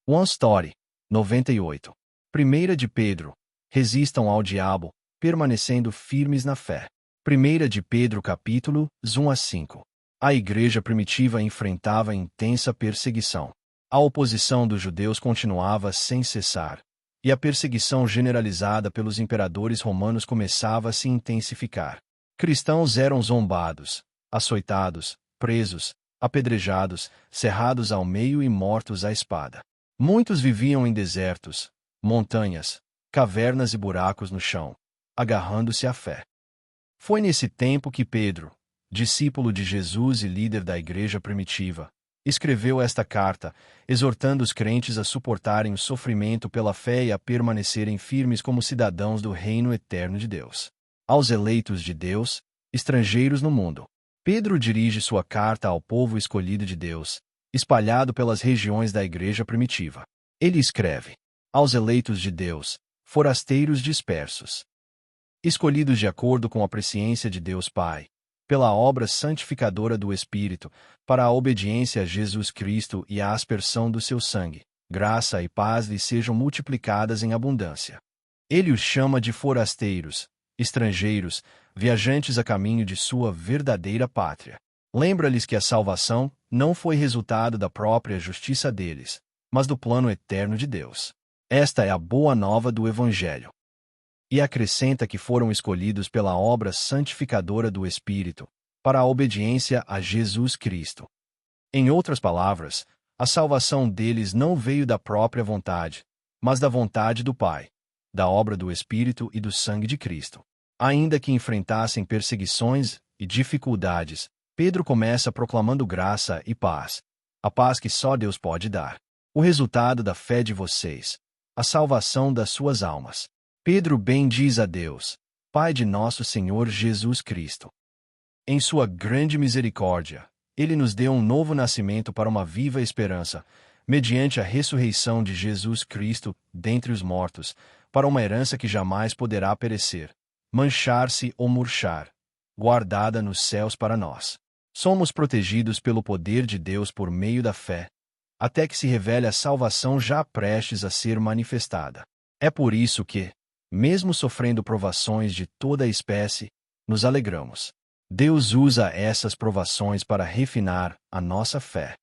One Story, 98. 1 de Pedro. Resistam ao diabo, permanecendo firmes na fé. 1 de Pedro capítulo 1 a 5. A igreja primitiva enfrentava intensa perseguição. A oposição dos judeus continuava sem cessar, e a perseguição generalizada pelos imperadores romanos começava a se intensificar. Cristãos eram zombados, açoitados, presos, apedrejados, cerrados ao meio e mortos à espada. Muitos viviam em desertos, montanhas, cavernas e buracos no chão, agarrando-se à fé. Foi nesse tempo que Pedro, discípulo de Jesus e líder da igreja primitiva, escreveu esta carta, exortando os crentes a suportarem o sofrimento pela fé e a permanecerem firmes como cidadãos do reino eterno de Deus. Aos eleitos de Deus, estrangeiros no mundo. Pedro dirige sua carta ao povo escolhido de Deus, espalhado pelas regiões da igreja primitiva. Ele escreve: aos eleitos de Deus, forasteiros dispersos, escolhidos de acordo com a presciência de Deus Pai, pela obra santificadora do Espírito, para a obediência a Jesus Cristo e a aspersão do seu sangue, graça e paz lhes sejam multiplicadas em abundância. Ele os chama de forasteiros, estrangeiros, viajantes a caminho de sua verdadeira pátria. Lembra-lhes que a salvação não foi resultado da própria justiça deles, mas do plano eterno de Deus. Esta é a boa nova do Evangelho. E acrescenta que foram escolhidos pela obra santificadora do Espírito, para a obediência a Jesus Cristo. Em outras palavras, a salvação deles não veio da própria vontade, mas da vontade do Pai, da obra do Espírito e do sangue de Cristo. Ainda que enfrentassem perseguições e dificuldades, Pedro começa proclamando graça e paz, a paz que só Deus pode dar. O resultado da fé de vocês, a salvação das suas almas. Pedro bendiz a Deus, Pai de nosso Senhor Jesus Cristo. Em sua grande misericórdia, Ele nos deu um novo nascimento para uma viva esperança, mediante a ressurreição de Jesus Cristo dentre os mortos, para uma herança que jamais poderá perecer, manchar-se ou murchar, guardada nos céus para nós. Somos protegidos pelo poder de Deus por meio da fé, até que se revele a salvação já prestes a ser manifestada. É por isso que, mesmo sofrendo provações de toda a espécie, nos alegramos. Deus usa essas provações para refinar a nossa fé,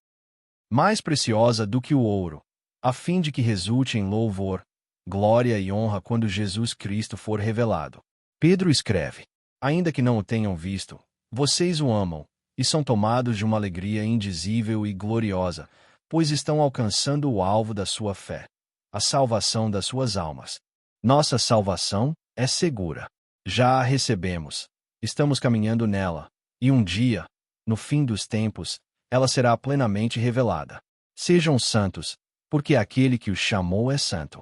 mais preciosa do que o ouro, a fim de que resulte em louvor, glória e honra quando Jesus Cristo for revelado. Pedro escreve: ainda que não o tenham visto, vocês o amam, e são tomados de uma alegria indizível e gloriosa, pois estão alcançando o alvo da sua fé, a salvação das suas almas. Nossa salvação é segura. Já a recebemos, estamos caminhando nela, e um dia, no fim dos tempos, ela será plenamente revelada. Sejam santos, porque aquele que os chamou é santo.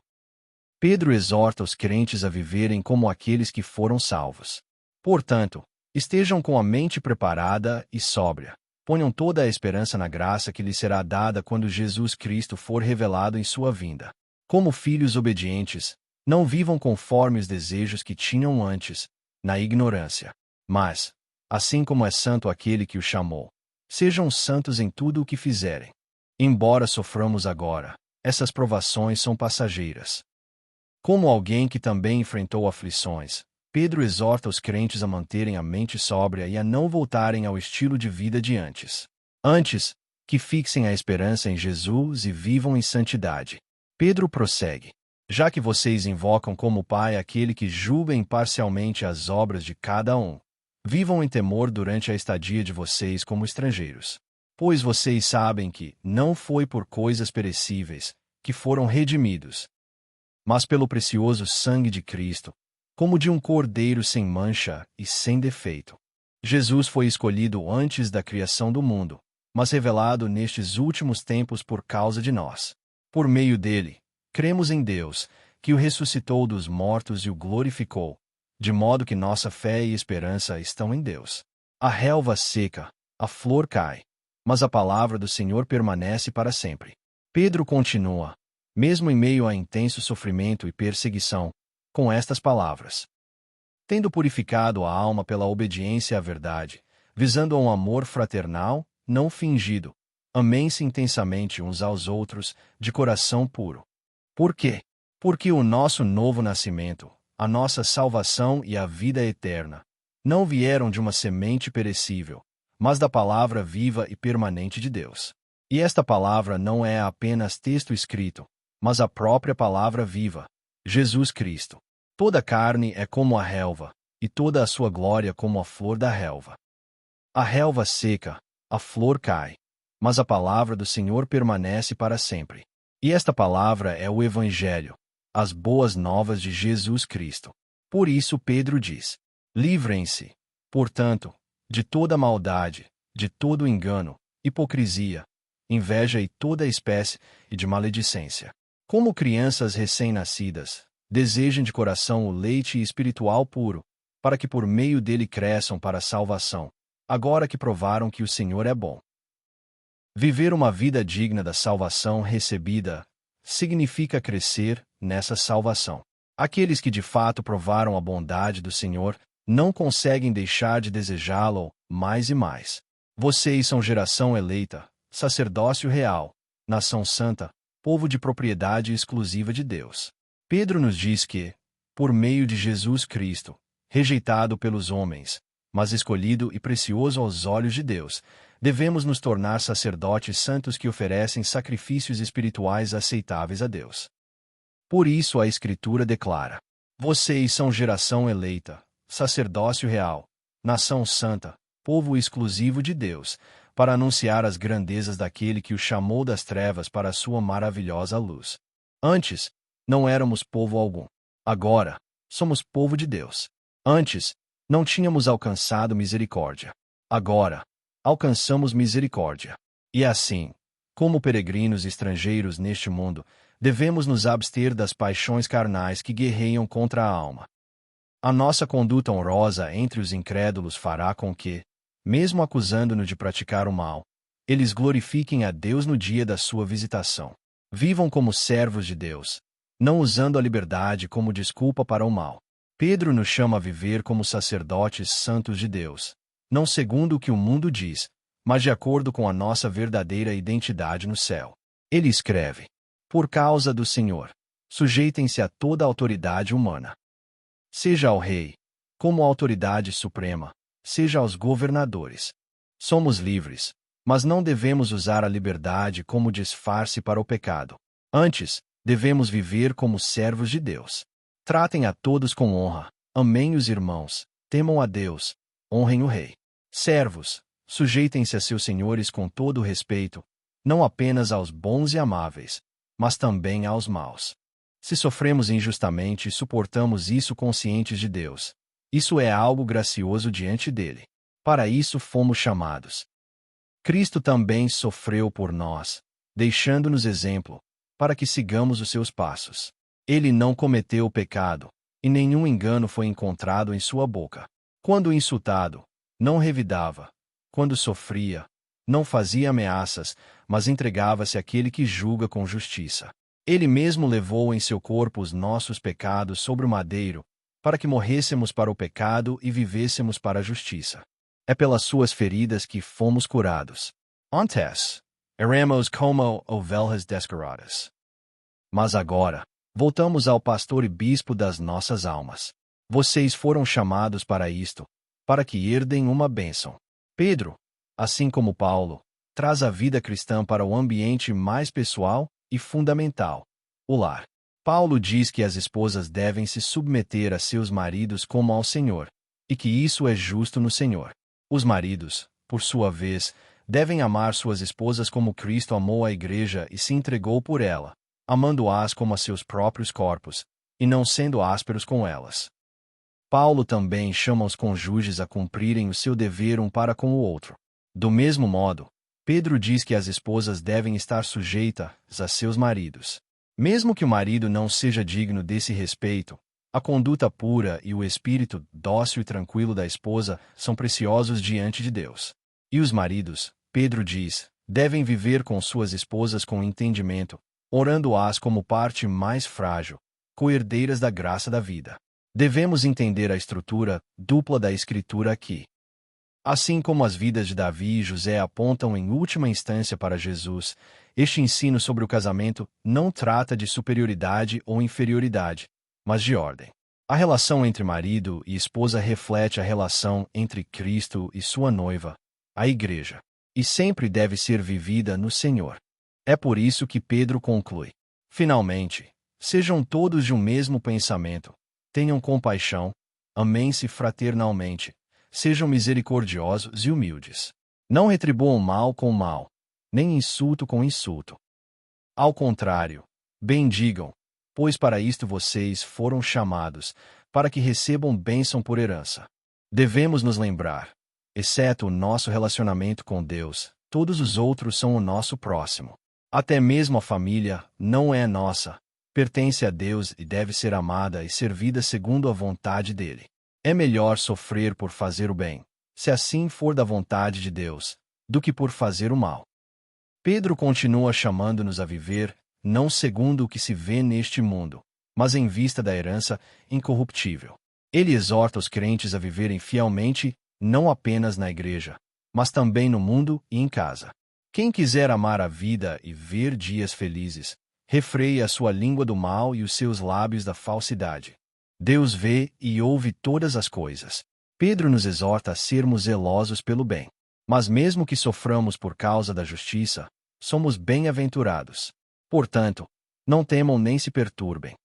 Pedro exorta os crentes a viverem como aqueles que foram salvos. Portanto, estejam com a mente preparada e sóbria. Ponham toda a esperança na graça que lhes será dada quando Jesus Cristo for revelado em sua vinda. Como filhos obedientes, não vivam conforme os desejos que tinham antes, na ignorância. Mas, assim como é santo aquele que os chamou, sejam santos em tudo o que fizerem. Embora soframos agora, essas provações são passageiras. Como alguém que também enfrentou aflições, Pedro exorta os crentes a manterem a mente sóbria e a não voltarem ao estilo de vida de antes. Antes, que fixem a esperança em Jesus e vivam em santidade. Pedro prossegue: já que vocês invocam como Pai aquele que julga imparcialmente as obras de cada um, vivam em temor durante a estadia de vocês como estrangeiros. Pois vocês sabem que não foi por coisas perecíveis que foram redimidos, mas pelo precioso sangue de Cristo, como de um cordeiro sem mancha e sem defeito. Jesus foi escolhido antes da criação do mundo, mas revelado nestes últimos tempos por causa de nós. Por meio dele, cremos em Deus, que o ressuscitou dos mortos e o glorificou, de modo que nossa fé e esperança estão em Deus. A relva seca, a flor cai, mas a palavra do Senhor permanece para sempre. Pedro continua, mesmo em meio a intenso sofrimento e perseguição, com estas palavras: tendo purificado a alma pela obediência à verdade, visando a um amor fraternal, não fingido, Amem-se intensamente uns aos outros, de coração puro. Por quê? Porque o nosso novo nascimento, a nossa salvação e a vida eterna, não vieram de uma semente perecível, mas da palavra viva e permanente de Deus. E esta palavra não é apenas texto escrito, mas a própria palavra viva, Jesus Cristo. Toda carne é como a relva, e toda a sua glória como a flor da relva. A relva seca, a flor cai, mas a palavra do Senhor permanece para sempre. E esta palavra é o Evangelho, as boas novas de Jesus Cristo. Por isso Pedro diz: livrem-se, portanto, de toda maldade, de todo engano, hipocrisia, inveja e toda espécie de maledicência. Como crianças recém-nascidas, desejem de coração o leite espiritual puro, para que por meio dele cresçam para a salvação, agora que provaram que o Senhor é bom. Viver uma vida digna da salvação recebida significa crescer nessa salvação. Aqueles que de fato provaram a bondade do Senhor não conseguem deixar de desejá-lo mais e mais. Vocês são geração eleita, sacerdócio real, nação santa, povo de propriedade exclusiva de Deus. Pedro nos diz que, por meio de Jesus Cristo, rejeitado pelos homens, mas escolhido e precioso aos olhos de Deus, devemos nos tornar sacerdotes santos que oferecem sacrifícios espirituais aceitáveis a Deus. Por isso a Escritura declara: vocês são geração eleita, sacerdócio real, nação santa, povo exclusivo de Deus, para anunciar as grandezas daquele que o chamou das trevas para a sua maravilhosa luz. Antes, não éramos povo algum. Agora, somos povo de Deus. Antes, não tínhamos alcançado misericórdia. Agora, alcançamos misericórdia. E assim, como peregrinos estrangeiros neste mundo, devemos nos abster das paixões carnais que guerreiam contra a alma. A nossa conduta honrosa entre os incrédulos fará com que, mesmo acusando-nos de praticar o mal, eles glorifiquem a Deus no dia da sua visitação. Vivam como servos de Deus, não usando a liberdade como desculpa para o mal. Pedro nos chama a viver como sacerdotes santos de Deus, não segundo o que o mundo diz, mas de acordo com a nossa verdadeira identidade no céu. Ele escreve: por causa do Senhor, sujeitem-se a toda a autoridade humana. Seja ao rei, como autoridade suprema, seja aos governadores. Somos livres, mas não devemos usar a liberdade como disfarce para o pecado. Antes, devemos viver como servos de Deus. Tratem a todos com honra, amem os irmãos, temam a Deus, honrem o rei. Servos, sujeitem-se a seus senhores com todo o respeito, não apenas aos bons e amáveis, mas também aos maus. Se sofremos injustamente, suportamos isso conscientes de Deus. Isso é algo gracioso diante dele. Para isso fomos chamados. Cristo também sofreu por nós, deixando-nos exemplo, para que sigamos os seus passos. Ele não cometeu o pecado, e nenhum engano foi encontrado em sua boca. Quando insultado, não revidava. Quando sofria, não fazia ameaças, mas entregava-se àquele que julga com justiça. Ele mesmo levou em seu corpo os nossos pecados sobre o madeiro, para que morrêssemos para o pecado e vivêssemos para a justiça. É pelas suas feridas que fomos curados. Antes, éramos como ovelhas descaradas. Mas agora, voltamos ao pastor e bispo das nossas almas. Vocês foram chamados para isto, para que herdem uma bênção. Pedro, assim como Paulo, traz a vida cristã para o ambiente mais pessoal e fundamental, o lar. Paulo diz que as esposas devem se submeter a seus maridos como ao Senhor, e que isso é justo no Senhor. Os maridos, por sua vez, devem amar suas esposas como Cristo amou a igreja e se entregou por ela, amando-as como a seus próprios corpos, e não sendo ásperos com elas. Paulo também chama os cônjuges a cumprirem o seu dever um para com o outro. Do mesmo modo, Pedro diz que as esposas devem estar sujeitas a seus maridos. Mesmo que o marido não seja digno desse respeito, a conduta pura e o espírito dócil e tranquilo da esposa são preciosos diante de Deus. E os maridos, Pedro diz, devem viver com suas esposas com entendimento, orando-as como parte mais frágil, co-herdeiras da graça da vida. Devemos entender a estrutura dupla da Escritura aqui. Assim como as vidas de Davi e José apontam em última instância para Jesus, este ensino sobre o casamento não trata de superioridade ou inferioridade, mas de ordem. A relação entre marido e esposa reflete a relação entre Cristo e sua noiva, a Igreja, e sempre deve ser vivida no Senhor. É por isso que Pedro conclui: finalmente, sejam todos de um mesmo pensamento, tenham compaixão, amem-se fraternalmente, sejam misericordiosos e humildes. Não retribuam mal com mal, nem insulto com insulto. Ao contrário, bendigam, pois para isto vocês foram chamados, para que recebam bênção por herança. Devemos nos lembrar, exceto o nosso relacionamento com Deus, todos os outros são o nosso próximo. Até mesmo a família não é nossa, pertence a Deus e deve ser amada e servida segundo a vontade dele. É melhor sofrer por fazer o bem, se assim for da vontade de Deus, do que por fazer o mal. Pedro continua chamando-nos a viver, não segundo o que se vê neste mundo, mas em vista da herança incorruptível. Ele exorta os crentes a viverem fielmente, não apenas na igreja, mas também no mundo e em casa. Quem quiser amar a vida e ver dias felizes, refreie a sua língua do mal e os seus lábios da falsidade. Deus vê e ouve todas as coisas. Pedro nos exorta a sermos zelosos pelo bem. Mas mesmo que soframos por causa da justiça, somos bem-aventurados. Portanto, não temam nem se perturbem.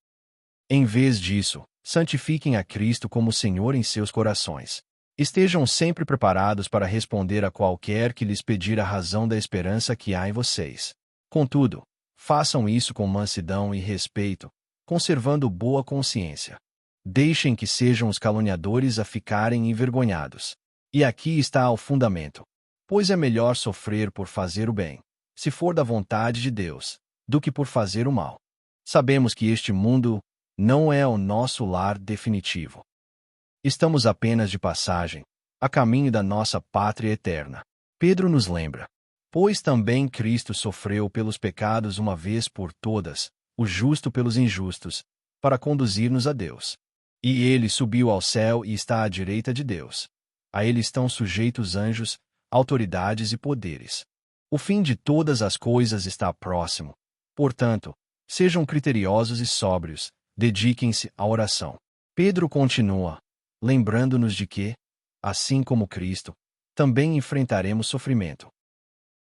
Em vez disso, santifiquem a Cristo como Senhor em seus corações. Estejam sempre preparados para responder a qualquer que lhes pedir a razão da esperança que há em vocês. Contudo, façam isso com mansidão e respeito, conservando boa consciência. Deixem que sejam os caluniadores a ficarem envergonhados. E aqui está o fundamento. Pois é melhor sofrer por fazer o bem, se for da vontade de Deus, do que por fazer o mal. Sabemos que este mundo não é o nosso lar definitivo. Estamos apenas de passagem, a caminho da nossa pátria eterna. Pedro nos lembra: pois também Cristo sofreu pelos pecados uma vez por todas, o justo pelos injustos, para conduzir-nos a Deus. E ele subiu ao céu e está à direita de Deus. A ele estão sujeitos anjos, autoridades e poderes. O fim de todas as coisas está próximo. Portanto, sejam criteriosos e sóbrios, dediquem-se à oração. Pedro continua, lembrando-nos de que, assim como Cristo, também enfrentaremos sofrimento.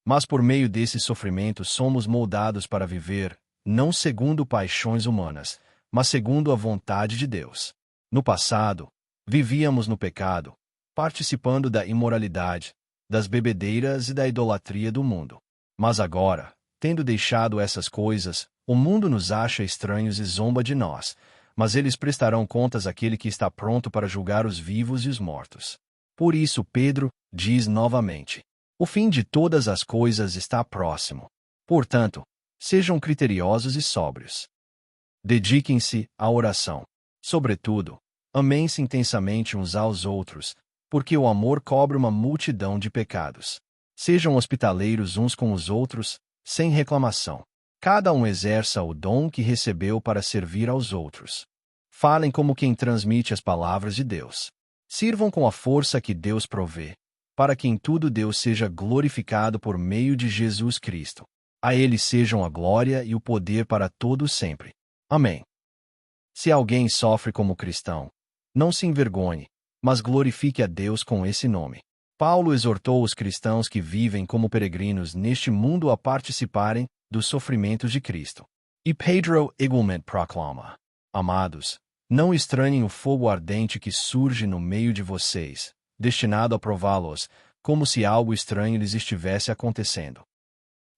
Mas por meio desse sofrimento somos moldados para viver, não segundo paixões humanas, mas segundo a vontade de Deus. No passado, vivíamos no pecado, participando da imoralidade, das bebedeiras e da idolatria do mundo. Mas agora, tendo deixado essas coisas, o mundo nos acha estranhos e zomba de nós, mas eles prestarão contas àquele que está pronto para julgar os vivos e os mortos. Por isso Pedro diz novamente: o fim de todas as coisas está próximo. Portanto, sejam criteriosos e sóbrios. Dediquem-se à oração. Sobretudo, amem-se intensamente uns aos outros, porque o amor cobre uma multidão de pecados. Sejam hospitaleiros uns com os outros, sem reclamação. Cada um exerça o dom que recebeu para servir aos outros. Falem como quem transmite as palavras de Deus. Sirvam com a força que Deus provê, para que em tudo Deus seja glorificado por meio de Jesus Cristo. A Ele sejam a glória e o poder para todos sempre. Amém. Se alguém sofre como cristão, não se envergonhe, mas glorifique a Deus com esse nome. Paulo exortou os cristãos que vivem como peregrinos neste mundo a participarem dos sofrimentos de Cristo. E Pedro igualmente proclama: amados, não estranhem o fogo ardente que surge no meio de vocês, destinado a prová-los, como se algo estranho lhes estivesse acontecendo.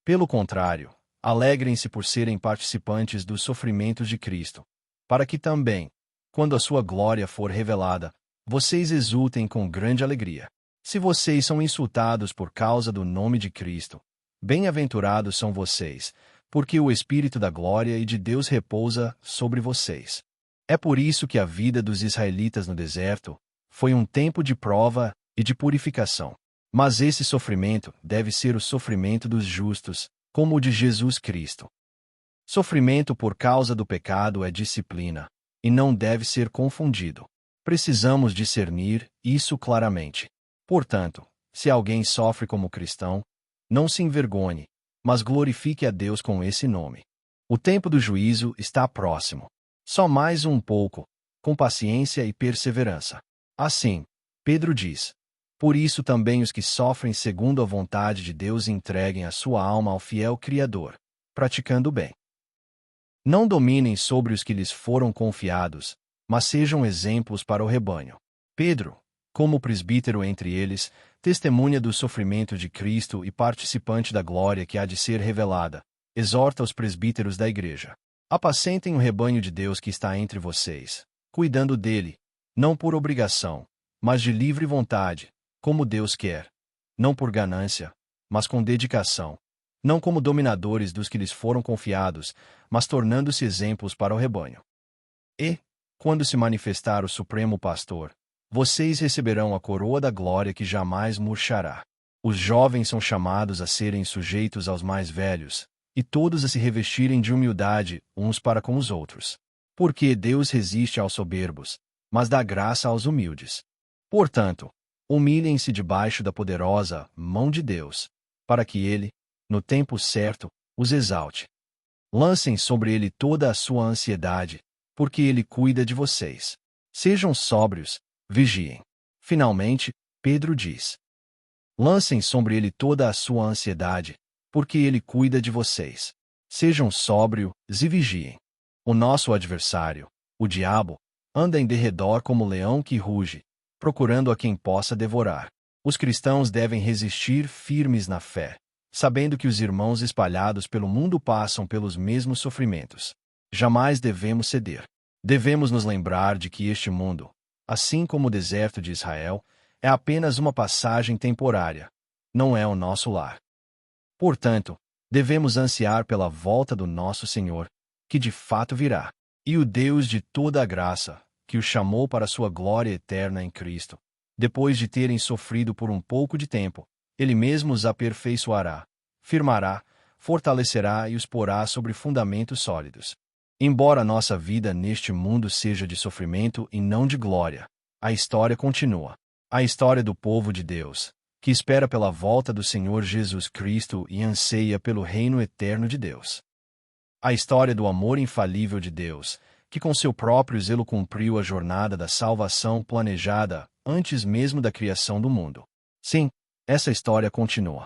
Pelo contrário, alegrem-se por serem participantes dos sofrimentos de Cristo, para que também, quando a sua glória for revelada, vocês exultem com grande alegria. Se vocês são insultados por causa do nome de Cristo, bem-aventurados são vocês, porque o Espírito da glória e de Deus repousa sobre vocês. É por isso que a vida dos israelitas no deserto foi um tempo de prova e de purificação. Mas esse sofrimento deve ser o sofrimento dos justos, como o de Jesus Cristo. Sofrimento por causa do pecado é disciplina, e não deve ser confundido. Precisamos discernir isso claramente. Portanto, se alguém sofre como cristão, não se envergonhe, mas glorifique a Deus com esse nome. O tempo do juízo está próximo. Só mais um pouco, com paciência e perseverança. Assim, Pedro diz: por isso também os que sofrem segundo a vontade de Deus entreguem a sua alma ao fiel Criador, praticando o bem. Não dominem sobre os que lhes foram confiados, mas sejam exemplos para o rebanho. Pedro, como presbítero entre eles, testemunha do sofrimento de Cristo e participante da glória que há de ser revelada, exorta os presbíteros da igreja. Apacentem o rebanho de Deus que está entre vocês, cuidando dele, não por obrigação, mas de livre vontade, como Deus quer, não por ganância, mas com dedicação, não como dominadores dos que lhes foram confiados, mas tornando-se exemplos para o rebanho. E, quando se manifestar o Supremo Pastor, vocês receberão a coroa da glória que jamais murchará. Os jovens são chamados a serem sujeitos aos mais velhos, e todos a se revestirem de humildade uns para com os outros. Porque Deus resiste aos soberbos, mas dá graça aos humildes. Portanto, humilhem-se debaixo da poderosa mão de Deus, para que ele, no tempo certo, os exalte. Lancem sobre ele toda a sua ansiedade, porque ele cuida de vocês. Sejam sóbrios, vigiem. Finalmente, Pedro diz: lancem sobre ele toda a sua ansiedade, porque ele cuida de vocês. Sejam sóbrios e vigiem. O nosso adversário, o diabo, anda em derredor como leão que ruge, procurando a quem possa devorar. Os cristãos devem resistir firmes na fé, sabendo que os irmãos espalhados pelo mundo passam pelos mesmos sofrimentos. Jamais devemos ceder. Devemos nos lembrar de que este mundo, assim como o deserto de Israel, é apenas uma passagem temporária, não é o nosso lar. Portanto, devemos ansiar pela volta do nosso Senhor, que de fato virá. E o Deus de toda a graça, que os chamou para sua glória eterna em Cristo, depois de terem sofrido por um pouco de tempo, ele mesmo os aperfeiçoará, firmará, fortalecerá e os porá sobre fundamentos sólidos. Embora nossa vida neste mundo seja de sofrimento e não de glória, a história continua. A história do povo de Deus, que espera pela volta do Senhor Jesus Cristo e anseia pelo reino eterno de Deus. A história do amor infalível de Deus, que com seu próprio zelo cumpriu a jornada da salvação planejada antes mesmo da criação do mundo. Sim, essa história continua.